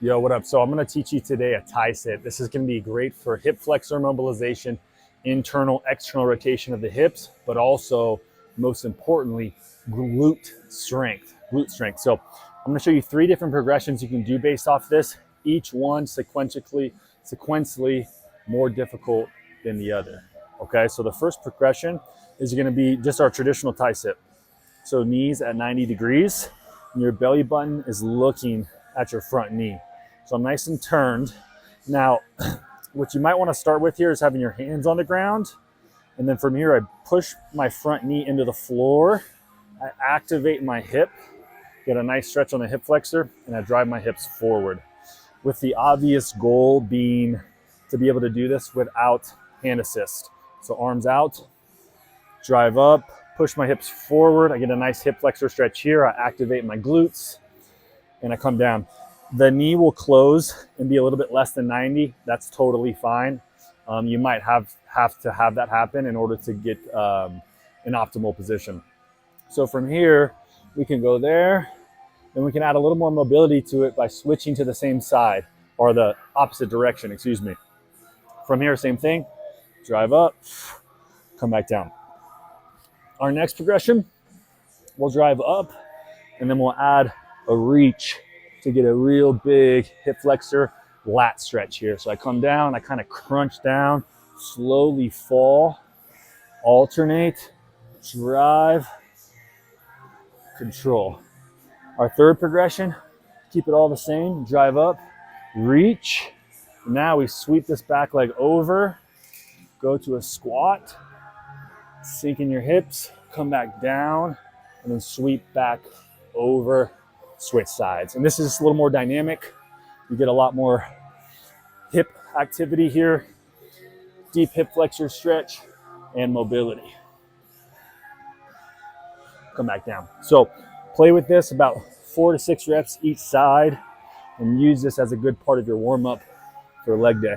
Yo, what up? So I'm going to teach you today a tie sit. This is going to be great for hip flexor mobilization, internal, external rotation of the hips, but also, most importantly, glute strength. So I'm going to show you 3 different progressions you can do based off this, each one sequentially more difficult than the other. Okay, so the first progression is going to be just our traditional tie sit. So knees at 90 degrees, and your belly button is looking at your front knee. So I'm nice and turned. Now, what you might want to start with here is having your hands on the ground. And then from here, I push my front knee into the floor. I activate my hip, get a nice stretch on the hip flexor, and I drive my hips forward. With the obvious goal being to be able to do this without hand assist. So arms out, drive up, push my hips forward. I get a nice hip flexor stretch here. I activate my glutes and I come down. The knee will close and be a little bit less than 90. That's totally fine. You might have to have that happen in order to get an optimal position. So from here, we can go there, and we can add a little more mobility to it by switching to the same side, or the opposite direction, excuse me. From here, same thing, drive up, come back down. Our next progression, we'll drive up, and then we'll add a reach to get a real big hip flexor lat stretch here. So I come down, I kind of crunch down, slowly fall, alternate, drive, control. Our third progression, keep it all the same, drive up, reach. Now we sweep this back leg over, go to a squat, sink in your hips, come back down, and then sweep back over, switch sides. And this is a little more dynamic. You get a lot more hip activity here, deep hip flexor stretch, and mobility. Come back down. So play with this about 4 to 6 reps each side, and use this as a good part of your warm-up for leg day.